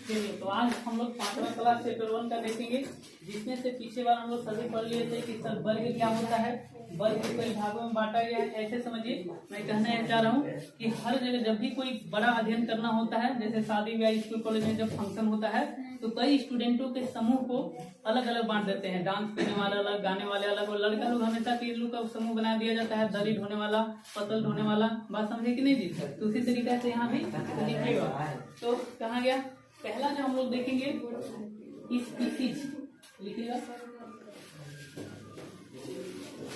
चलिए, तो आज हम लोग 5वां क्लास चैप्टर 1 का देखेंगे, जिसमें से पीछे बार हम लोग सभी पढ़ लिए थे कि सर वर्ग क्या होता है, वर्ग को कई भागों में बांटा गया है। ऐसे समझिए, मैं कहना यह चाह रहा हूँ कि हर जगह जब भी कोई बड़ा अध्ययन करना होता है, जैसे शादी ब्याह स्कूल कॉलेज में जब फंक्शन होता है, तो कई स्टूडेंटों के समूह को अलग अलग बांट देते हैं। डांस करने वाले अलग, गाने वाले अलग, और लड़का लोग हमेशा 3 लोग का समूह बना दिया जाता है, दरी ढोने वाला, पतल ढोने वाला। बात समझे कि नहीं जी? तो उसी तरीके से यहाँ भी लिखिएगा। तो कहाँ गया पहला जो हम लोग देखेंगे, स्पीसीज लिखिएगा।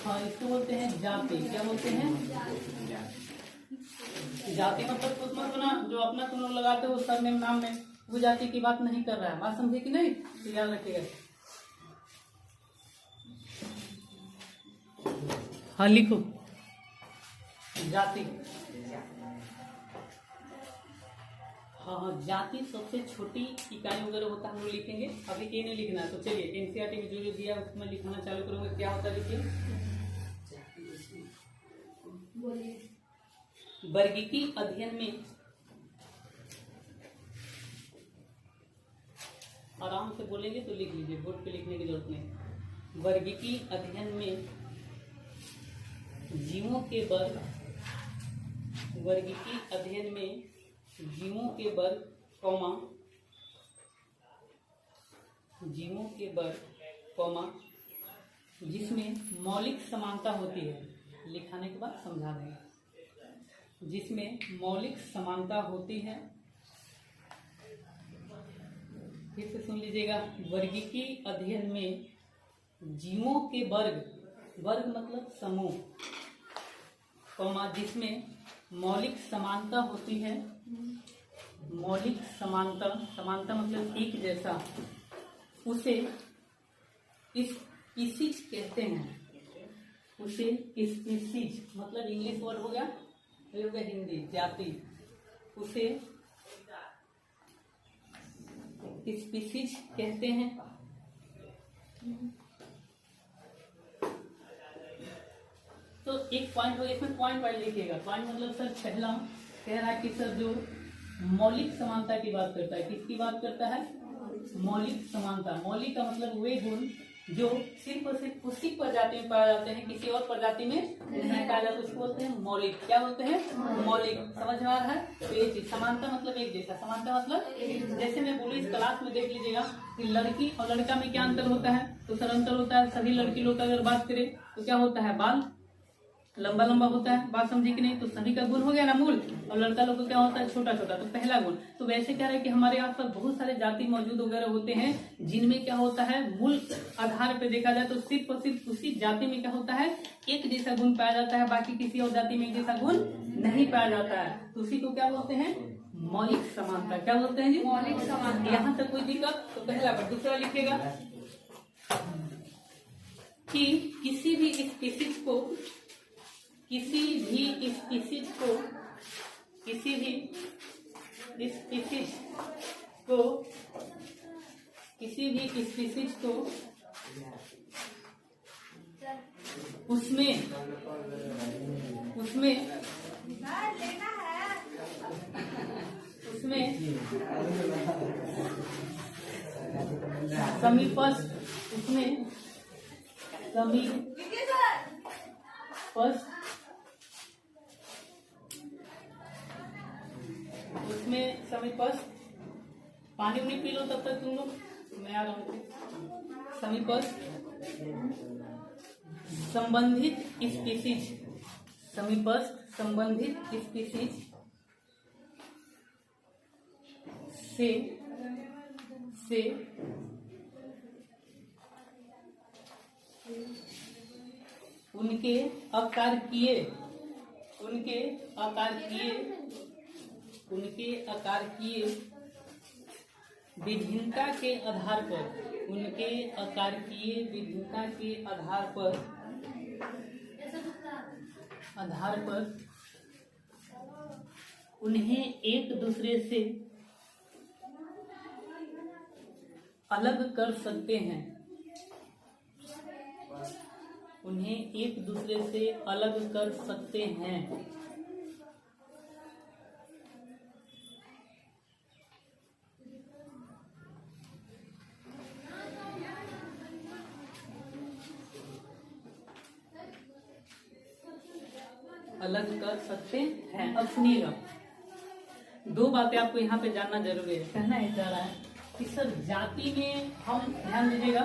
हाँ, इसको बोलते हैं जाति। क्या बोलते हैं? जाति मतलब कुछ मत बना, जो अपना तुम लोग लगाते हो सरनेम नाम में, वो जाति की बात नहीं कर रहा है। बात समझे कि नहीं? तो याद रखिएगा। हाँ, लिखो जाति। हाँ, जाति सबसे छोटी इकाई वगैरह होता है, हम लोग लिखेंगे। अभी ये नहीं लिखना है, तो चलिए एनसीईआरटी में जो जो दिया है उसमें लिखना चालू करूंगा। क्या होता है लिखिए। वर्गीकी अध्ययन में, आराम से बोलेंगे तो लिख लीजिए, बोर्ड पे लिखने की जरूरत नहीं। वर्गीकी अध्ययन में जीवों के वर्ग, वर्गीकी अध्ययन में जीवों के वर्ग कौमा, जीवों के वर्ग कौमा जिसमें मौलिक समानता होती है। लिखाने के बाद समझा देंगे। जिसमें मौलिक समानता होती है। फिर से सुन लीजिएगा। वर्गीकी अध्ययन में जीवों के वर्ग, वर्ग मतलब समूह, कौमा जिसमें मौलिक समानता होती है। मौलिक समानता, समानता मतलब एक जैसा, उसे स्पीसीज कहते हैं। उसे स्पीसीज मतलब इंग्लिश वर्ड हो गया, ये हो गया हिंदी जाति। उसे स्पीसीज कहते हैं। तो एक पॉइंट हो गया, इसमें पॉइंट वाइज लिखिएगा। पॉइंट मतलब सर पहला कह रहा है कि सर जो मौलिक समानता की बात करता है, किसकी बात करता है? मौलिक समानता। मौलिक का मतलब वे गुण जो सिर्फ और सिर्फ उसी प्रजाति में पाए जाते हैं, किसी और प्रजाति में नहीं पाया जाता, उसको बोलते हैं मौलिक। क्या बोलते हैं? मौलिक। समझ में आ रहा है? तो ये चीज समानता मतलब एक जैसा। समानता मतलब जैसे मैं बोलूँ, इस क्लास में देख लीजिएगा कि लड़की और लड़का में क्या अंतर होता है। तो सर अंतर होता है, सभी लड़की लोग का अगर बात करें तो क्या होता है, बाल लंबा लंबा होता है। बात समझी कि नहीं? तो सभी का गुण हो गया ना मूल। और लड़का लोग को क्या होता है, छोटा छोटा। तो पहला गुण। तो वैसे क्या है कि हमारे आसपास बहुत सारे जाति मौजूद वगैरह होते हैं, जिनमें क्या होता है, मूल आधार पे देखा जाए तो सिर्फ और सिर्फ उसी जाति में क्या होता है, एक जैसा गुण पाया जाता है, बाकी किसी और जाति में एक जैसा गुण नहीं पाया जाता है। तो उसी को क्या बोलते हैं? मौलिक समानता। क्या बोलते हैं जी? मौलिक समानता। यहाँ तक कोई दिक्कत? तो पहला। पर दूसरा लिखेगा कि किसी भी स्पीसीज को, किसी भी स्पीसीज को, किसी भी स्पीसीज को, किसी भी स्पीसीज को उसमें समीपस्थ, उसमें समीपस्थ, पानी उनी पी लो तब तक तुम लोग, मैं आ रहा हूँ। समीपस्थ संबंधित स्पीसीज, समीपस्थ संबंधित स्पीसीज से उनके आकारीय विभिन्नता के आधार पर, उनके आकारीय विभिन्नता के आधार पर उन्हें एक दूसरे से अलग कर सकते हैं, उन्हें एक दूसरे से अलग कर सकते हैं। अलग कर सकते हैं। अब सुनिएगा, दो बातें आपको यहाँ पे जानना जरूरी है। कहना ये चाह रहा है कि सर जाति में हम ध्यान दीजिएगा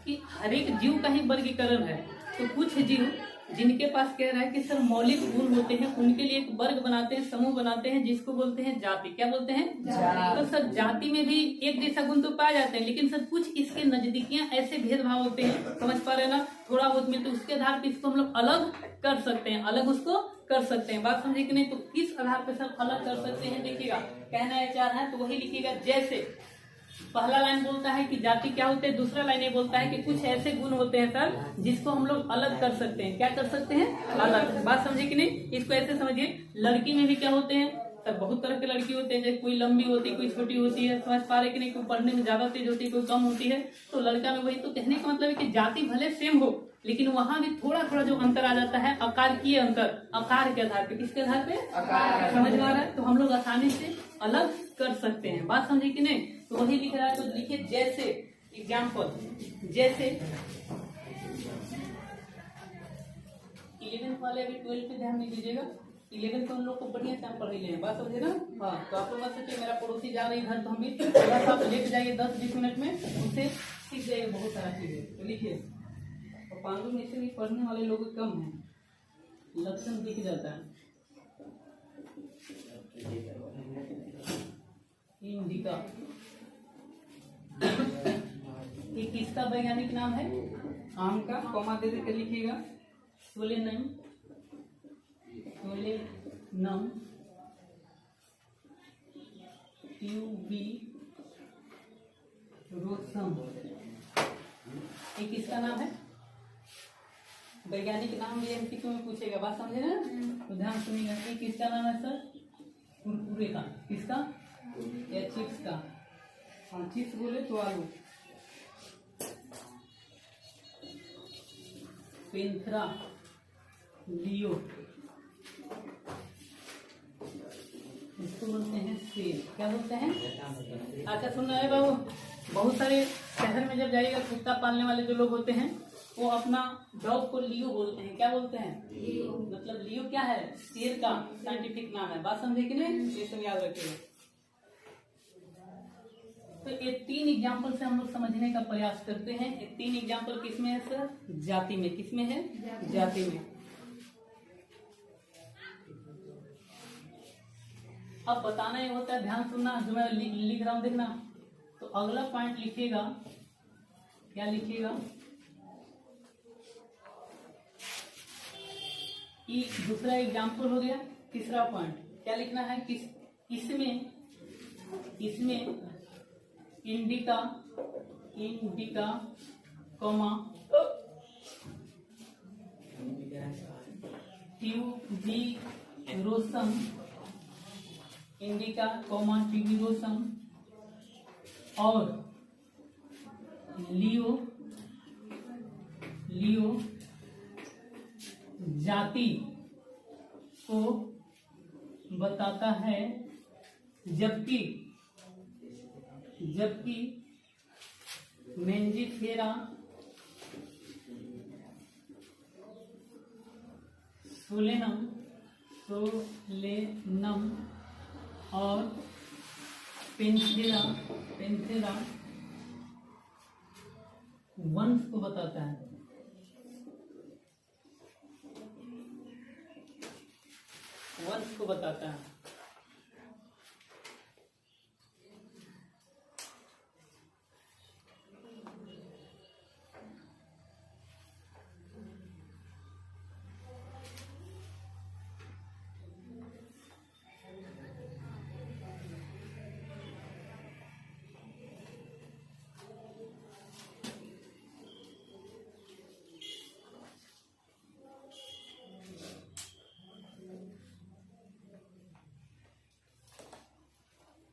कि हर एक जीव का ही वर्गीकरण है। तो कुछ जीव जिनके पास कह रहा है कि सर मौलिक गुण होते हैं, उनके लिए एक वर्ग बनाते हैं, समूह बनाते हैं, जिसको बोलते हैं जाति। क्या बोलते हैं? तो सर जाति में भी एक जैसा गुण तो पाए जाते हैं, लेकिन सर कुछ इसके नजदीकियां ऐसे भेदभाव होते हैं, समझ पा रहे हैं ना, थोड़ा बहुत में, तो उसके आधार पर इसको हम लोग अलग कर सकते हैं, अलग उसको कर सकते हैं। बात समझे कि नहीं? तो किस आधार पर सर अलग कर सकते हैं, देखिएगा कहना है चाह रहा है, तो वही लिखिएगा। जैसे पहला लाइन बोलता है कि जाति क्या होते हैं, दूसरा लाइन ये बोलता है कि कुछ ऐसे गुण होते हैं सर जिसको हम लोग अलग कर सकते हैं। क्या कर सकते हैं? अलग। बात समझे कि नहीं? इसको ऐसे समझिए, लड़की में भी क्या होते हैं सर, बहुत तरह के लड़की होते हैं, जैसे कोई लंबी होती है, कोई छोटी होती है, समझ पा रहे कि नहीं, कोई पढ़ने में ज्यादा तेज होती है, कोई कम होती है। तो लड़का में वही, तो कहने का मतलब है कि जाति भले सेम हो, लेकिन वहां भी थोड़ा थोड़ा जो अंतर आ जाता है, आकारीय अंतर, आकार के आधार पे। किसके आधार पे? समझ में आ रहा है? तो हम लोग आसानी से अलग कर सकते हैं। बात समझे कि नहीं? तो वही लिख रहा है, तो लिखिए जैसे, एग्जाम्पल, जैसे 11th वाले अभी 12th पे ध्यान नहीं दीजिएगा, 11th तो हम लोग को बढ़िया से हम पढ़ ही लें। बात समझे ना? हाँ, तो आप लोग मत सोचिए मेरा पड़ोसी जा रही घर, तो हम भी थोड़ा सा आप लेके जाइए 10-20 मिनट में, उससे सीख जाइए बहुत सारा चीजें। तो लिखिए, और पांडु में से भी पढ़ने वाले लोग कम हैं, लक्षण दिख जाता है। इंडिका, ये किसका वैज्ञानिक नाम है? आम का, कॉमा दे देकर लिखिएगा। सोलेनम, सोलेनम ट्यूबिरोसम, ये किसका नाम है? वैज्ञानिक नाम भी एमसीक्यू में पूछेगा। बात समझे ना? तो ध्यान सुनिएगा, ये किसका नाम है सर? कुरकुरे का। किसका? या चिप्स का? हाँ, चिप्स बोले तो आलू। पेंथरा लियो, इसको बोलते हैं सेब। क्या बोलते हैं? अच्छा सुन रहे बाबू, बहुत सारे शहर में जब जाइएगा, कुत्ता पालने वाले जो लोग होते हैं, वो अपना डॉग को लियो बोलते हैं। क्या बोलते हैं? मतलब लियो क्या है? शेर का साइंटिफिक नाम है। बात समझे कि नहीं? ये सब याद रखिएगा। तो ये 3 एग्जाम्पल से हम लोग समझने का प्रयास करते हैं। ये 3 एग्जाम्पल किसमें है सर? जाति में। किसमें है? जाति में। अब बताना ये होता है, ध्यान सुनना, जो मैं लिख रहा हूं देखना। तो अगला पॉइंट लिखिएगा, क्या लिखिएगा? ये दूसरा एग्जाम्पल हो गया। तीसरा पॉइंट क्या लिखना है? इसमें इंडिका, कॉमा ट्यूबिरोसम, इंडिका कॉमा ट्यूबिरोसम और लियो जाति को बताता है, जबकि मेंजिफेरा सोलेनम और पेंथेरा वंश को बताता है। वंश को बताता है।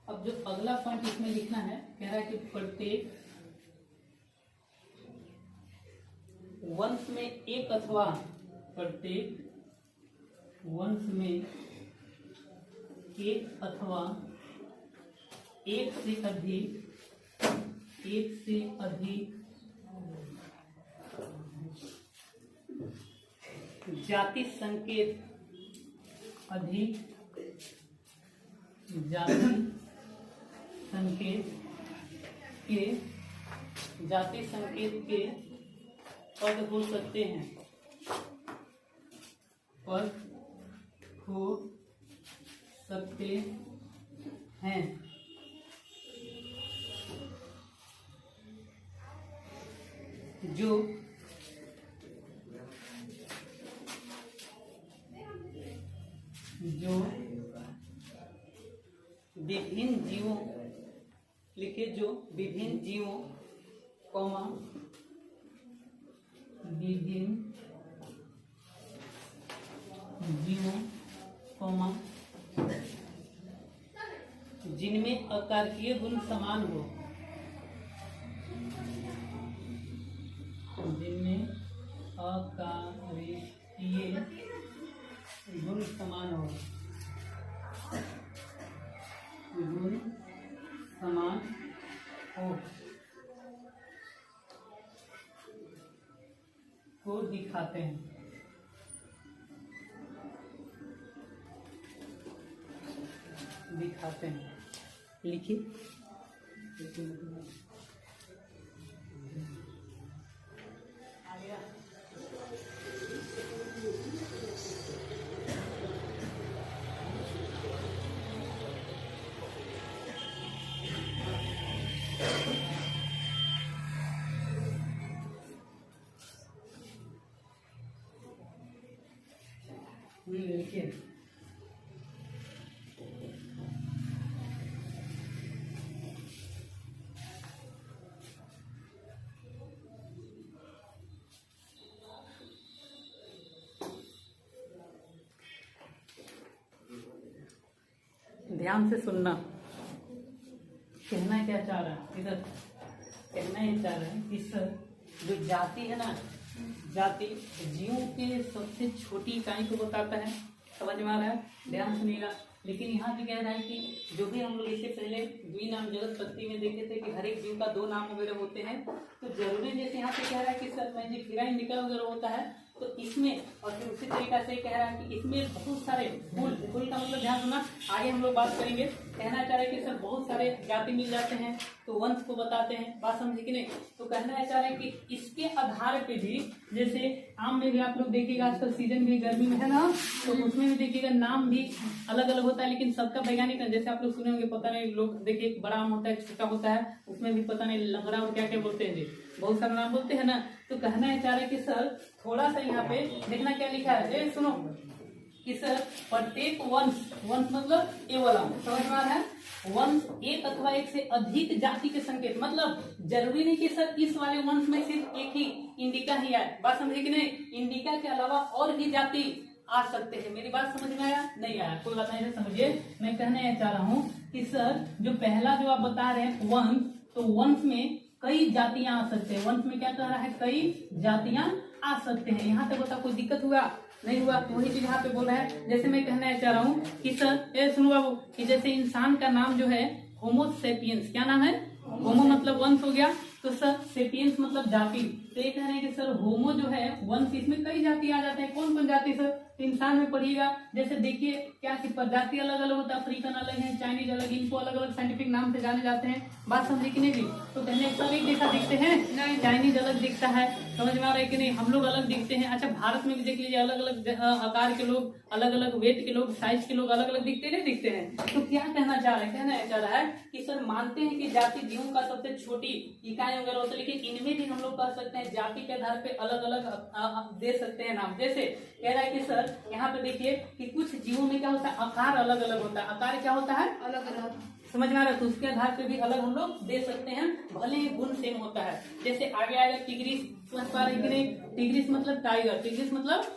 अब जो अगला पॉइंट इसमें लिखना है, कह रहा है कि प्रत्येक वंश में एक अथवा प्रत्येक वंश में एक अथवा एक से अधिक जाति संकेत अधिक जाति संकेत के पद हो सकते हैं, पद हो सकते हैं। जो विभिन्न जीवों लिखे, जो विभिन्न जीवों कौमा विभिन्न जीवों कौमा जिनमें अकारकीय गुण समान हो, जिनमें अकारकीय गुण समान हो, गुण समान हो को दिखाते हैं। लिखिए। लिखिए। ध्यान से सुनना। कहना क्या चाह रहा है इधर? कहना ये चाह रहा है कि सर जो जाति है ना, जाति जीवों के सबसे छोटी इकाई को बताता है। समझ में आ रहा है? ध्यान सुनिएगा। लेकिन यहाँ भी कह रहा है कि जो भी हम लोग इससे पहले द्विनाम जगत पत्ती में देखे थे कि हर एक जीव का दो नाम वगैरह होते हैं, तो जरूरी जैसे यहाँ पे कह रहा है कि सर मैजिक हिरा इंडिका वगैरह होता है, तो इसमें और फिर उसी तरीका से कह रहा है कि इसमें बहुत सारे फूल का मतलब ध्यान सुनना, आगे हम लोग बात करेंगे। कहना चाह रहे हैं कि सर बहुत सारे जाति मिल जाते हैं, तो वंश को बताते हैं। बात समझे कि नहीं? तो कहना चाह रहे हैं कि इसके आधार पे भी, जैसे आम में भी आप लोग देखिएगा आजकल सीजन भी गर्मी में है ना, तो उसमें भी देखिएगा नाम भी अलग अलग होता है, लेकिन सबका वैज्ञानिक जैसे आप लोग सुने होंगे, पता नहीं लोग देखिए बड़ा आम होता है, छोटा होता है, उसमें भी पता नहीं लंगड़ा और क्या क्या बोलते हैं जी, बहुत सारा नाम बोलते हैं ना। तो कहना है चाह रहे कि सर थोड़ा सा यहाँ पे देखना क्या लिखा है, सुनो कि सर प्रत्येक वंश मतलब ए वाला समझ में आ रहा है, वंश एक अथवा एक से अधिक जाति के संकेत, मतलब जरूरी नहीं कि सर इस वाले वंश में सिर्फ एक ही इंडिका ही आए। बात समझे कि नहीं? इंडिका के अलावा और भी जाति आ सकते हैं। मेरी बात समझ में आया? नहीं आया? कोई बात नहीं, समझिए। मैं कहने चाह रहा हूँ कि सर जो पहला जो आप बता रहे हैं वंश, तो वंश में कई जातियां आ सकते हैं। वंश में क्या कह रहा है? कई जातियां आ सकते हैं। यहाँ तक बता कोई दिक्कत हुआ? नहीं हुआ। तो वही चीज यहाँ पे बोल रहा है। जैसे मैं कहना चाह रहा हूँ कि सर सुनो बाबू, कि जैसे इंसान का नाम जो है होमो सेपियंस, क्या नाम है? होमो मतलब वंश हो गया, तो सर सेपियंस मतलब जाति। तो ये कह रहे हैं कि सर होमो जो है वंश, इसमें कई जाति आ जाते हैं। कौन कौन जाति सर? इंसान में पढ़िएगा। जैसे देखिए क्या कि प्रजाति अलग अलग होता है, अफ्रीकन अलग है, चाइनीज अलग, इनको अलग अलग साइंटिफिक नाम से जाने जाते हैं। बात समझे कि नहीं जी? तो कहने सब एक जैसा दिखते हैं? नहीं, चाइनीज अलग दिखता है। समझ में आ रहा है कि नहीं? हम लोग अलग दिखते हैं। अच्छा भारत में भी देख लीजिए अलग अलग आकार के लोग, अलग अलग वेट के लोग, साइज के लोग अलग अलग दिखते नहीं दिखते हैं? तो क्या कहना चाह रहे हैं? कहना चाह रहा है कि सर मानते हैं कि जाति जीवों का सबसे छोटी इकाई वगैरह होता है, लेकिन इनमें भी हम लोग कह सकते हैं जाति के आधार पे अलग अलग दे सकते हैं नाम। जैसे कह रहा है कि सर यहाँ पे देखिए कि कुछ जीवों में क्या होता है? आकार अलग अलग होता है। आकार क्या होता है? अलग अलग। समझ में आ रहा है? तो उसके आधार पे भी अलग हम लोग दे सकते हैं, भले ही गुण सेम होता है। जैसे आगे आएगा टिग्रिस, समझ पा रहे कि नहीं? टिग्रिस मतलब टाइगर, टिग्रिस मतलब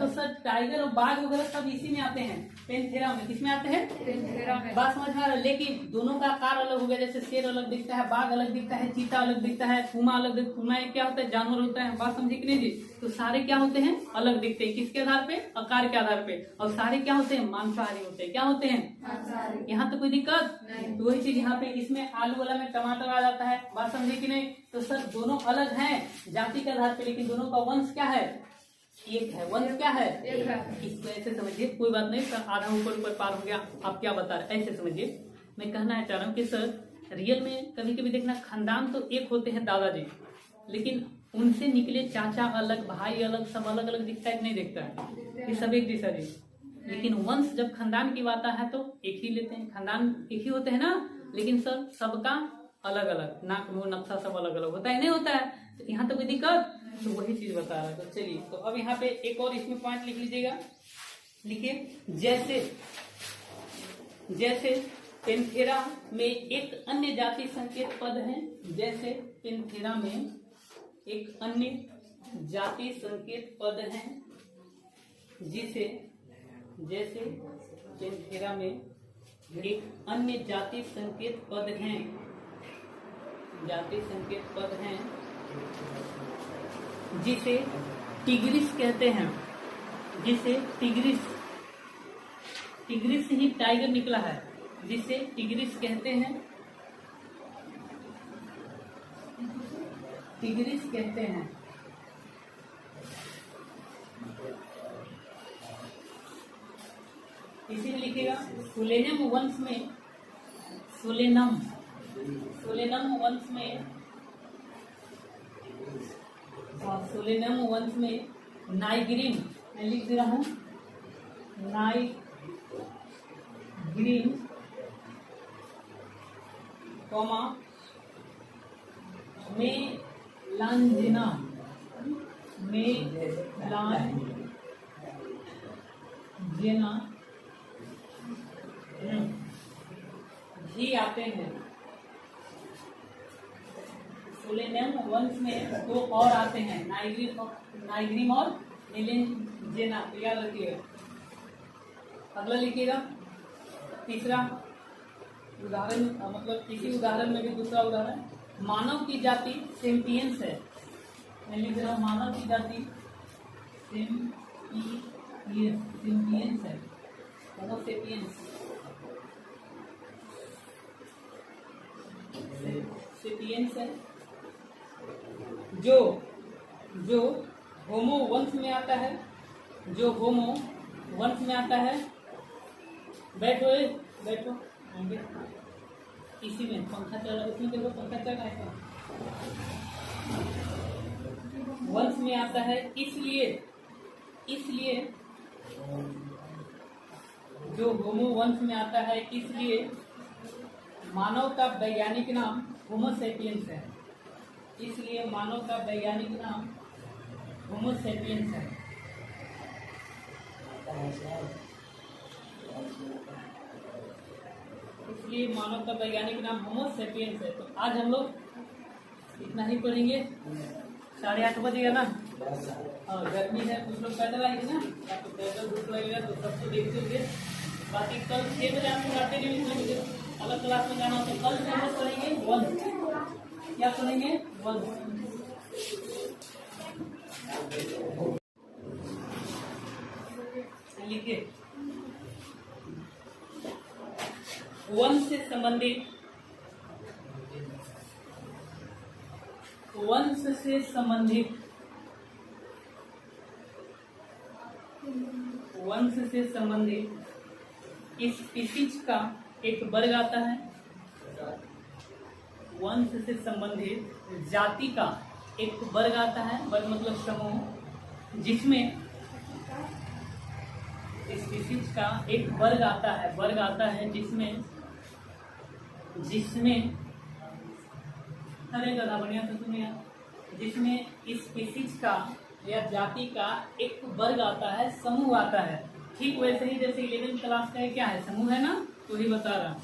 तो सर टाइगर और बाघ वगैरह सब इसी में आते हैं, पेंथेरा में। किसमें आते हैं? पेंथेरा में। बात समझ में आ रहा है? लेकिन दोनों का आकार अलग हो गया। जैसे शेर अलग दिखता है, बाघ अलग दिखता है, चीता अलग दिखता है, पुमा अलग दिखता है। पुमा क्या होता है? जानवर होता है। बात समझे कि नहीं जी? तो सारे क्या होते हैं? अलग दिखते हैं। किसके आधार पे? आकार के आधार पे। और सारे क्या होते हैं? मांसाहारी होते हैं। क्या होते हैं? यहाँ तो कोई दिक्कत नहीं। तो वही चीज यहाँ पे इसमें आलू वाला में टमाटर आ जाता है। बात समझे कि नहीं? तो सर दोनों अलग हैं जाति के आधार पे, लेकिन दोनों का वंश क्या है? एक है, वंश क्या है? एक है। इसको ऐसे समझिए, कोई बात नहीं सर, आधा ऊपर ऊपर पार हो गया, आप क्या बता रहे, ऐसे समझिए। मैं कहना चाह रहा हूँ कि सर रियल में कभी कभी देखना, खानदान तो एक होते हैं दादाजी, लेकिन उनसे निकले चाचा अलग, भाई अलग, सब अलग अलग दिखता है कि नहीं दिखता है? ये सब एक जैसा जी। लेकिन वंश जब खानदान की बात है तो एक ही लेते हैं, खानदान एक ही होते हैं ना, लेकिन सर सबका अलग अलग, नाक मुंह नक्शा सब अलग अलग होता है, नहीं होता है? तो यहाँ तो कोई दिक्कत, तो वही चीज बता रहा है। तो चलिए, तो अब यहाँ पे एक और इसमें पॉइंट लिख लीजिएगा, लिखिए जैसे, जैसे पेंथेरा में एक अन्य जाति संकेत पद है, जैसे पेंथेरा में एक अन्य जाति संकेत पद है, जिसे, जैसे पेंथेरा में एक अन्य जाति संकेत पद हैं, जाति संकेत पद हैं, जिसे टिग्रिस कहते हैं, जिसे टिग्रिस, टिग्रिस ही टाइगर निकला है, जिसे टिग्रिस कहते हैं, टिग्रिस कहते हैं। इसीलिए लिखिएगा सुलेनम वंश में, सुलेनम, सुलेनम वंश में, सुलेनम वंश में नाइग्रीन, मैं लिख दे रहा हूं, नाइग्रीन कॉमा मेलांजिना, मेलांजिना भी आते हैं। सुलेनम वंश में दो और आते हैं, नाइग्रीन और मेलांजिना, तो याद रखिएगा। अगला लिखिएगा, तीसरा उदाहरण, मतलब इसी उदाहरण में भी दूसरा उदाहरण, मानव की जाति सेम्पियंस है, मैं लिख रहा हूँ मानव की जाति सेम्पियंस है, होमो सेपियंस, सेपियंस है, जो जो होमो वंश में आता है, जो होमो वंश में आता है। बैठो बैठो, आगे इसी में पंखा चल रहा है, उसमें देखो पंखा चल रहा है, वंश में आता है, इसलिए, इसलिए जो होमो वंश में आता है, इसलिए मानव का वैज्ञानिक नाम होमो सेपियंस है, इसलिए मानव का वैज्ञानिक नाम होमो सेपियंस है। इसलिए मानव का वैज्ञानिक नाम होमो सेपियंस है। तो आज हम लोग इतना ही पढ़ेंगे, 8:30 बजेगा ना, और गर्मी है, कुछ लोग पैदल आएंगे ना, या तो पैदल धूप लगेगा, तो सबको देखते हुए बाकी कल 6 बजे आपको आते नहीं, अलग क्लास में जाना, तो कल से हम पढ़ेंगे वंश, क्या पढ़ेंगे? वंश। लिखिए, वंश से संबंधित, वंश से संबंधित, वंश से संबंधित स्पीशीज का एक वर्ग आता है, वंश से संबंधित जाति का एक वर्ग आता है, वर्ग मतलब समूह, जिसमें स्पीशीज का एक वर्ग आता है, वर्ग आता है जिसमें, जिसमें अरे दादा बढ़िया से सुनिए, जिसमें स्पीशीज का या जाति का एक वर्ग आता है, समूह आता है। ठीक वैसे ही जैसे 11वीं क्लास का क्या है, समूह है ना, तो ही बता रहा,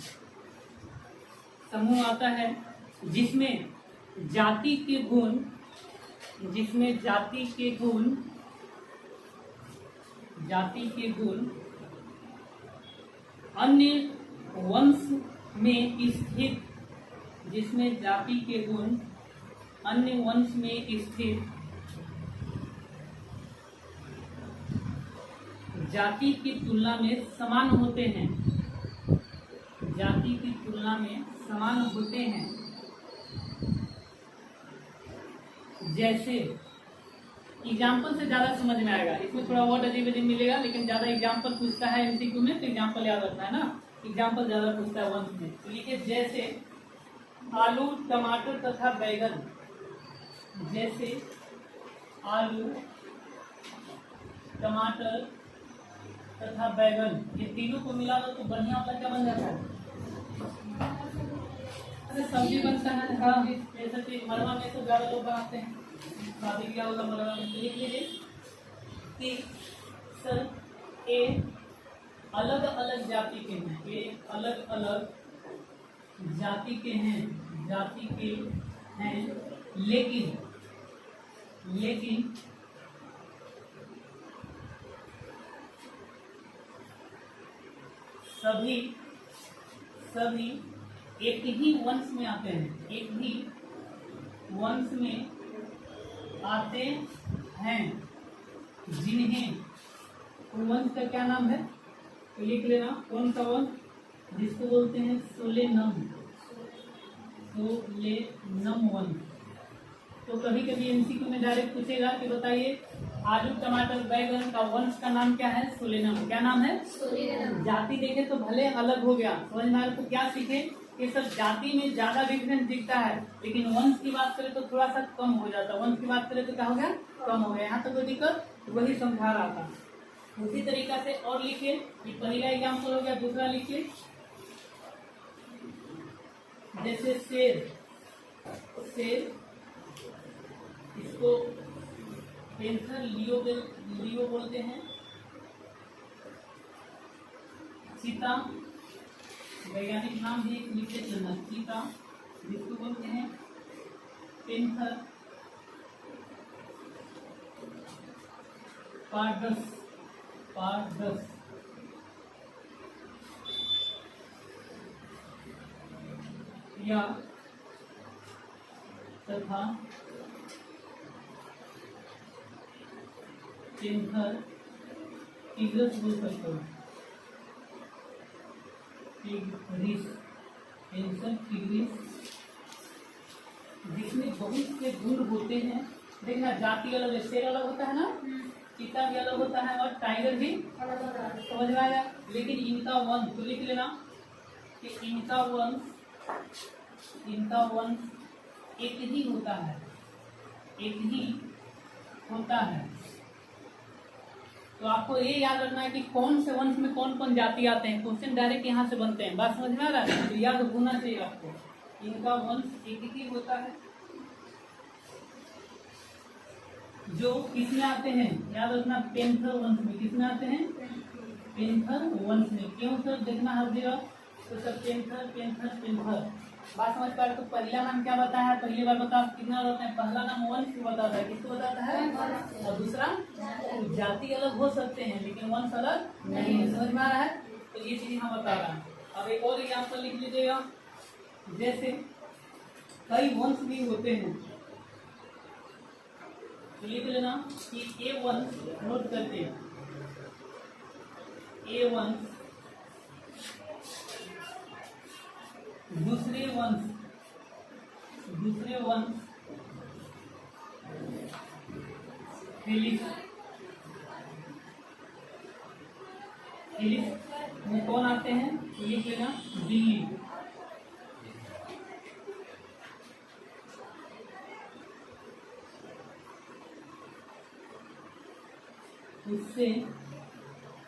समूह आता है जिसमें जाति के गुण, जिसमें जाति के गुण, जाति के गुण अन्य वंश में स्थित, जिसमें जाति के गुण अन्य वंश में स्थित जाति की तुलना में समान होते हैं, जाति की तुलना में समान होते हैं, जैसे एग्जाम्पल से ज्यादा समझ में आएगा, इसमें थोड़ा वर्ड अजीब अजीब मिलेगा, लेकिन ज्यादा एग्जाम्पल पूछता है एमसीक्यू में, तो एग्जाम्पल याद रखना है ना, एग्जाम्पल ज्यादा पूछता है वंश में। तो लिखिए जैसे आलू टमाटर तथा बैगन, जैसे आलू टमाटर तथा बैगन, ये तीनों को मिला दो तो बढ़िया होता क्या बन जाता है, सब्जी बनता है। हाँ, जैसे कि मरवा में तो ज्यादा लोग बनाते हैं, शादी ब्याह होगा मरवा में। लिख लीजिए कि सर ये अलग अलग जाति के हैं, ये अलग अलग जाति के हैं, जाति के हैं, लेकिन सभी एक ही वंश में आते हैं, एक ही वंश में आते हैं, जिन्हें वंश का क्या नाम है, तो लिख लेना कौन सा वंश, जिसको बोलते हैं सोलेनम वंश। तो कभी कभी एमसीक्यू में डायरेक्ट पूछेगा कि बताइए आलू टमाटर बैगन का वंश का नाम क्या है, सोलेनम। क्या नाम है, सोलेनम। जाति देखे तो भले अलग हो गया, समझ में आ रहा, तो क्या सीखे कि सब जाति में ज्यादा डिफरेंस दिखता है, लेकिन वंश की बात करें तो थोड़ा सा कम हो जाता है। वंश की बात करें तो क्या हो गया, कम हो गया। यहाँ तक कोई दिक्कत, वही समझा रहा था। उसी तरीका से और लिखिए, ये पहला एग्जाम्पल हो गया। दूसरा लिखिए जैसे शेर, इसको पेंथर लियो बोलते हैं। चीता, वैज्ञानिक नाम भी लिखते चलना, चीता जिसको बोलते हैं पेंथर। पारडस या तथा पेंथर टिग्रिस बोल सकते हो, टिग्रिस, जिसमें बहुत से गुण होते हैं। देखना जाति अलग है, शेर अलग होता है ना, चीता भी अलग होता है और टाइगर भी अलग होता है, समझ में आया। लेकिन इनका वंश, तो लिख लेना कि इनका वंश एक ही होता है, तो आपको ये याद रखना है कि कौन से वंश में कौन कौन जाति आते हैं। क्वेश्चन डायरेक्ट यहाँ से बनते हैं, बात समझ में आ रहा है, तो याद होना चाहिए आपको। इनका वंश एक ही होता है, जो किसमें आते हैं, याद रखना पेंथर वंश में। किसमें आते हैं, पेंथर वंश में। क्यों सर, देखना हर जगह, तो सर पेंथर बात समझ पा रहे। तो पहला नाम क्या बताया है, पहली बार बताओ कितना बताते हैं, पहला नाम वंश को बताता है, किसको बताता है, और दूसरा जाति अलग हो सकते हैं लेकिन वंश अलग नहीं है, समझ में आ रहा है। तो ये चीज यहाँ बता रहा है। अब एक और एग्जाम्पल लिख लीजिएगा, जैसे कई वंश भी होते हैं, तो लिख लेना कि ए वंश, नोट करते हैं, ए वंश दूसरे वंश फिलिप में कौन आते हैं, लिख लेना दिल्ली। उससे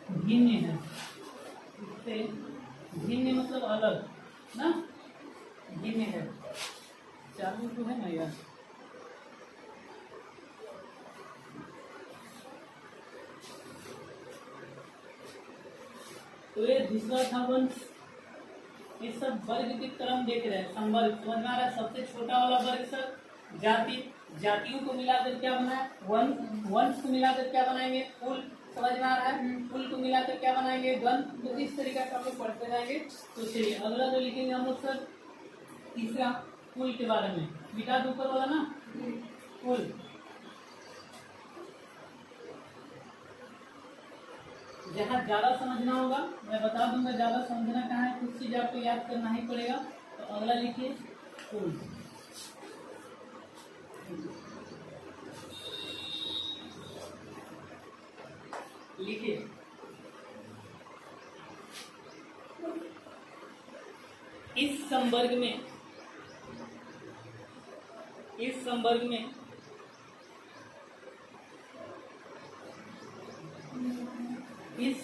भिन्न है, उससे भिन्न मतलब अलग ना, भिन्न है। चालू तो है ना यार, तो ये दूसरा था वंश। ये सब वर्ग के क्रम देख रहे हैं, संवर्ग, समझ में आ रहा है। सबसे छोटा वाला वर्ग सर जाति, जातियों को मिलाकर क्या बना है, वंश को मिलाकर क्या बनाएंगे, कुल, समझ में आ रहा है। कुल को मिलाकर क्या बनाएंगे, द्वंद। तो इस तरीके से हम लोग पढ़ते जाएंगे। तो चलिए अगला जो लिखेंगे हम लोग सर, तीसरा कुल के बारे में। बिटा दो ऊपर वाला ना, कुल। जहाँ ज्यादा समझना होगा मैं बता दूंगा, ज्यादा समझना कहाँ है, कुछ चीज आपको याद करना ही पड़ेगा। तो अगला लिखिए कुल। लिखिए इस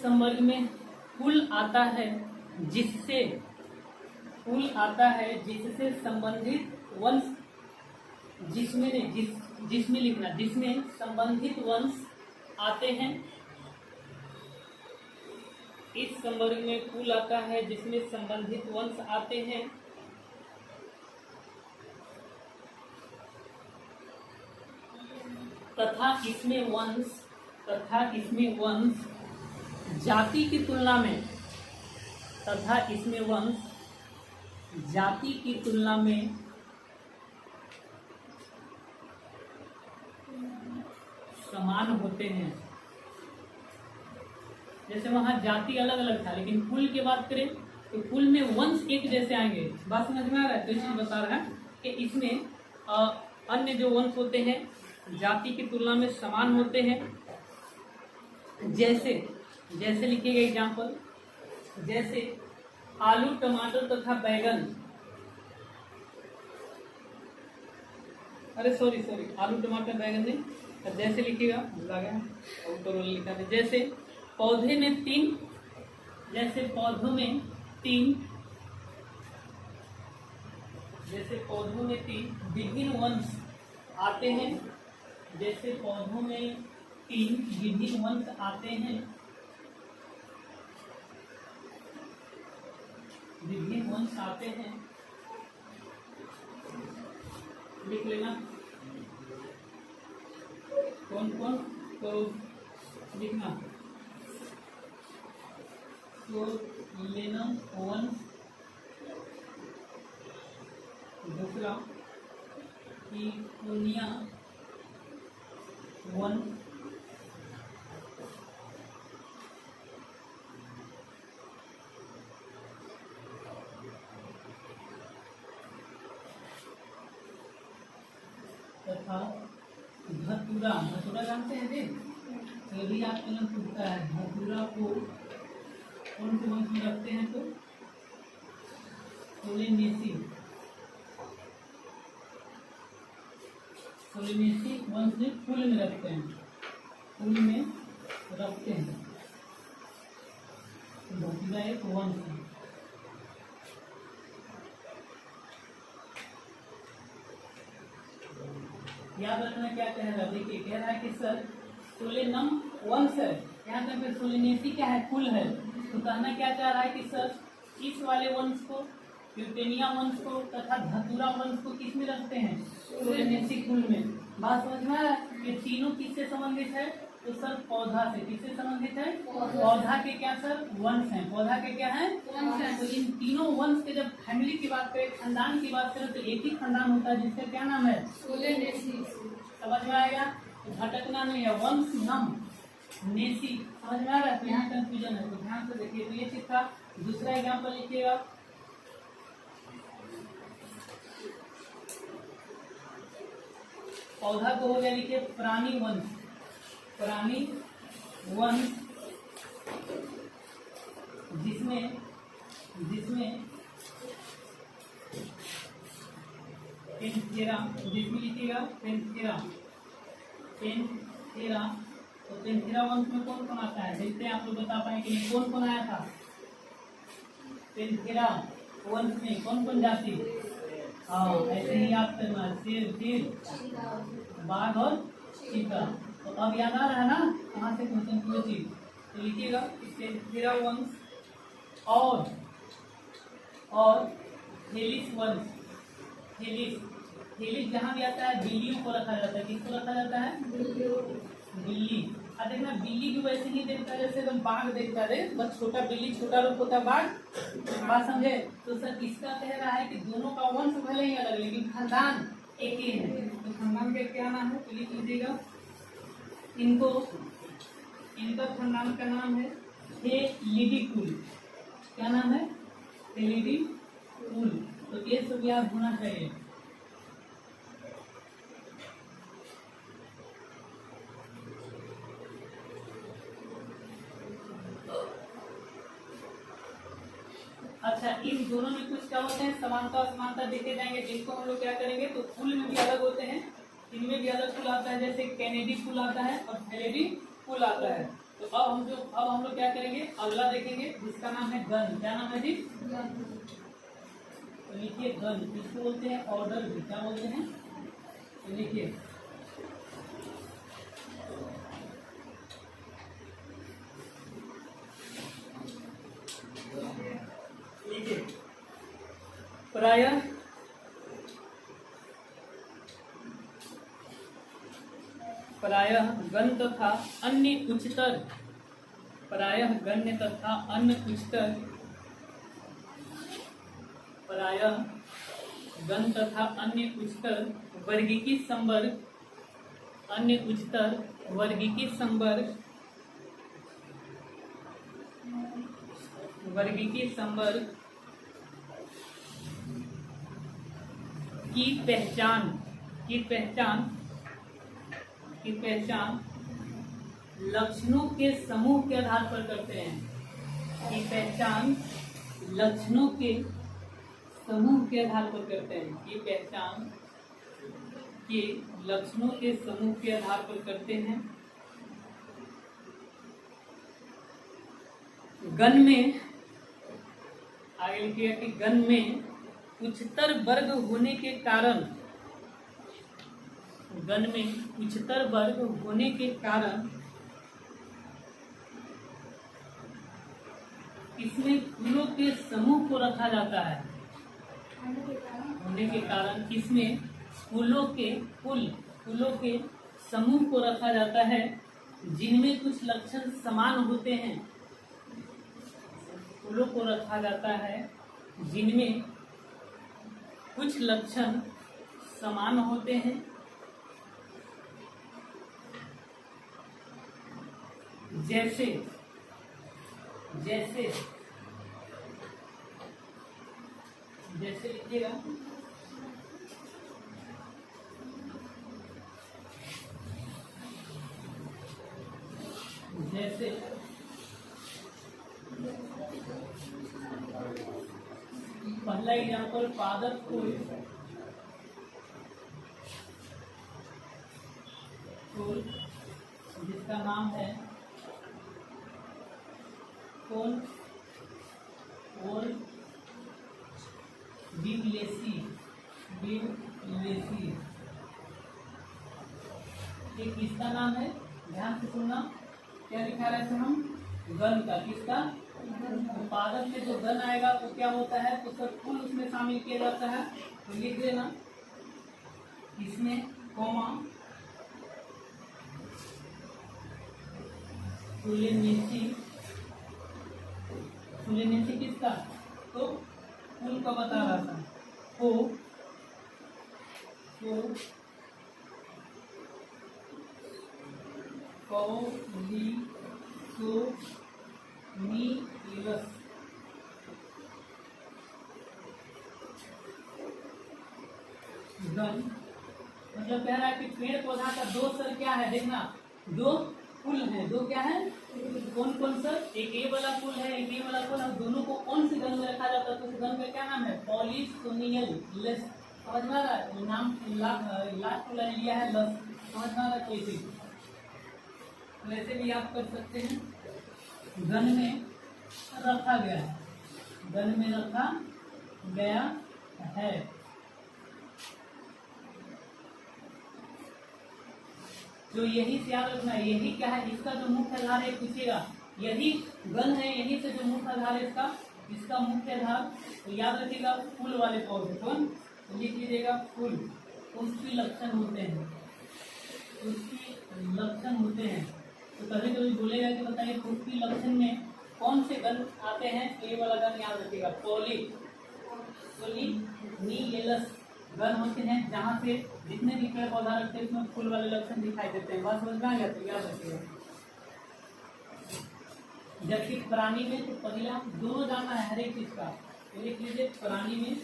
संवर्ग में कुल आता है जिससे संबंधित वंश जिसमें संबंधित वंश आते हैं। इस संवर्ग में कुल आता है जिसमें संबंधित वंश आते हैं तथा इसमें वंश जाति की तुलना में समान होते हैं। जैसे वहां जाति अलग अलग था, लेकिन कुल की बात करें तो कुल में वंश एक जैसे आएंगे। बात समझ में आ रहा है? तो इसलिए बता रहा है कि इसमें अन्य जो वंश होते हैं जाति की तुलना में समान होते हैं। जैसे लिखिएगा एग्जाम्पल, जैसे आलू, टमाटर तथा बैगन। अरे सॉरी आलू, टमाटर, बैगन नहीं, जैसे लिखिएगा, भूला गया ऊपर लिखा था। जैसे पौधों में तीन विभिन्न वंश आते हैं। लिख लेना कौन तो लिखना तो लेना वंश, दूसरा इकोनिया वंश, तथा धतूरा जानते हैं जी, यदि आप कलम टूटता है धतूरा को कौन से वंश में रखते हैं तो सोलेनेसी वंश में कुल में रखते हैं। धतूरा एक वंश है। याद रखना क्या कह रहा है, देखिए कह रहा है कि सर सोलेनम वंश है, यहाँ पर फिर सोलेनेसी क्या है, कुल है। तो कहना क्या चाह रहा है कि सर इस वाले वंश को, यूटेनिया वंश को तथा धतूरा वंश को किस में रखते हैं, सोलेनेसी कुल में। बात समझ में आ रहा है? ये तीनों किससे संबंधित है तो सर पौधा से। किससे संबंधित है? पौधा के क्या सर, वंश हैं। पौधा के क्या है, वंश हैं। तो इन तीनों वंश के जब फैमिली की बात करें, खानदान की बात करें, तो एक ही खानदान होता है जिसका क्या नाम है, सोलेनेसी। समझ में आएगा? भटकना नहीं है, वंश नम नेसी। समझ में आ रहा है? तो यहाँ कंफ्यूजन है, तो ध्यान से देखिए। तो ये चीज था। दूसरा एग्जाम्पल लिखिएगा, पौधा को हो गया, लिखिए प्राणी वंश। जिसमें पेंथेरा, जिसमें लिखिएगा पेंथेरा। तो पेंथेरा वंश में कौन कौन आता है, देखते हैं आप लोग बता पाएंगे कौन कौन आया था पेंथेरा वंश में, कौन कौन जाति। हाँ, ऐसे ही याद करना, शेर, बाघ और चीता। तो अब याद आ रहा है ना कहाँ से क्वेश्चन पूरी चीज। तो लिखिएगा पेंथेरा वंश और हेलिस वंश। हेलिस जहाँ भी आता है बिल्लियों को रखा जाता है। किसको रखा जाता है, बिल्ली। अब देखना बिल्ली भी वैसे ही देखता है जैसे एकदम बाघ देखता है, बस छोटा बिल्ली छोटा रूप होता है बाघ। बात समझे? तो सर किसका कह रहा है कि दोनों का वंश भले ही अलग लेकिन खानदान एक ही है। तो खानदान का क्या नाम है, तो लिख लीजिएगा। इनका खानदान का नाम है हेलिडिकुल। क्या नाम है, हेलिडिकुल। तो ये सब याद होना चाहिए। दोनों में कुछ क्या होते हैं, समानता असमानता देखे जाएंगे, जिनको हम लोग क्या करेंगे तो फूल में भी अलग होते हैं, इनमें भी अलग फूल आता है, जैसे कैनेडी फूल आता है और थैलेडी फूल आता है। तो अब हम लोग क्या करेंगे, अगला देखेंगे जिसका नाम है गण। क्या नाम है जी? तो लिखिए गण, किसको बोलते हैं? ऑर्डर भी क्या बोलते हैं? तो लिखिए प्रायः गण तथा अन्य उच्चतर, प्रायः गण्य तथा अन्य उच्चतर, प्रायः गण तथा अन्य उच्चतर वर्गीकी संवर्ग, अन्य उच्चतर वर्गीकी संवर्ग, वर्गीकी संवर्ग की पहचान लक्षणों के समूह के आधार पर करते हैं, की पहचान लक्षणों के समूह के आधार पर करते हैं, की पहचान के लक्षणों के समूह के आधार पर करते हैं। गण में आगे लिखिएगा कि गण में उच्चतर वर्ग होने के कारण, गण में उच्चतर वर्ग होने के कारण इसमें फूलों के समूह को रखा जाता है, होने के कारण इसमें फूलों के समूह को रखा जाता है, जिनमें कुछ लक्षण समान होते हैं, फूलों को रखा जाता है जिनमें कुछ लक्षण समान होते हैं, जैसे लिखिएगा जैसे पहला एग्जाम्पल पादप फूल जिसका नाम है कौन और बिवलेसी, ये किसका नाम है? ध्यान से सुनना, क्या लिखा रहे थे हम? गण का। किसका? पादप में जो गण आएगा तो क्या होता है, तो सब फूल उसमें शामिल किया जाता है। तो लिख देना इसमें कॉमा फुलेनेसी किसका? तो फूल का बता रहा था, गण मतलब कह रहा है कि पेड़ पौधा का दो सर क्या है, देखना दो फूल है, दो क्या है, कौन कौन सर? एक ये वाला फूल है, एक ये वाला फूल है, दोनों को कौन से गण में रखा जाता है? तो उस गण का क्या नाम है? पॉलीसोनियल लस। समझ में आ रहा है? नाम लास्ट लाइन लिया है लस। समझ में आ रहा है? कोई चीज वैसे भी आप कर सकते हैं। गण में रखा गया है, गण में रखा गया है। जो यही से याद रखना है, यही क्या है, इसका जो मुख्य आधार है पूछेगा, यही गण है, यही से जो मुख्य आधार है इसका मुख्य आधार, तो याद रखिएगा फूल वाले पौधे कौन, तो लिख लीजिएगा फूल, उसकी लक्षण होते हैं, उसकी लक्षण होते हैं। तो कभी कभी बोलेगा कि बताइए उसकी लक्षण में कौन से गण आते हैं, तो ये वाला गण याद रखिएगा पॉलीनियलस गण होते हैं, जहाँ से जितने भी पेड़ पौधा रखते हैं उसमें फूल वाले लक्षण दिखाई देते हैं। बात समझ में आ गया? तो याद रखिएगा। जबकि प्राणी में तो पहला दोनों जानना है हर एक चीज का, तो लिख लीजिए प्राणी में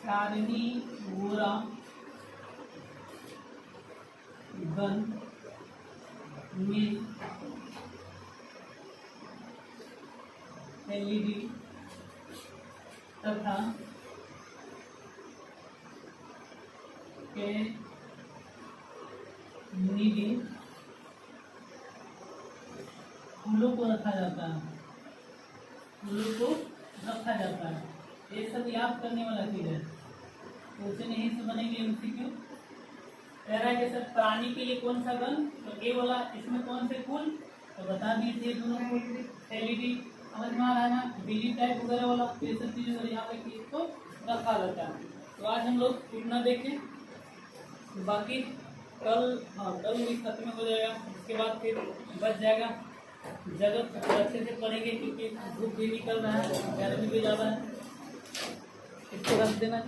कार्निवोरा गन, मिल, एलईडी तथा नीली फूलों को रखा जाता है, फूलों को रखा जाता है। ये सब याद करने वाला चीज है, क्वेश्चन यहीं से बनेंगे एमसीक्यू। कह रहा है कि सर प्राणी के लिए कौन सा गन, तो ए वाला, इसमें कौन से फूल, तो बता दीजिए दोनों फूल। एलईडी समझ में आ रहा है ना, बिजली टाइप वगैरह वाला, तो ये सब चीजें यहाँ पे इसको रखा जाता है। तो आज हम लोग इतना देखें, बाकी कल कल भी खत्म हो जाएगा, उसके बाद फिर बच जाएगा। जगत अच्छे से पढ़ेंगे क्योंकि धूप भी निकल रहा है, गर्मी भी ज़्यादा है। इसको रख देना।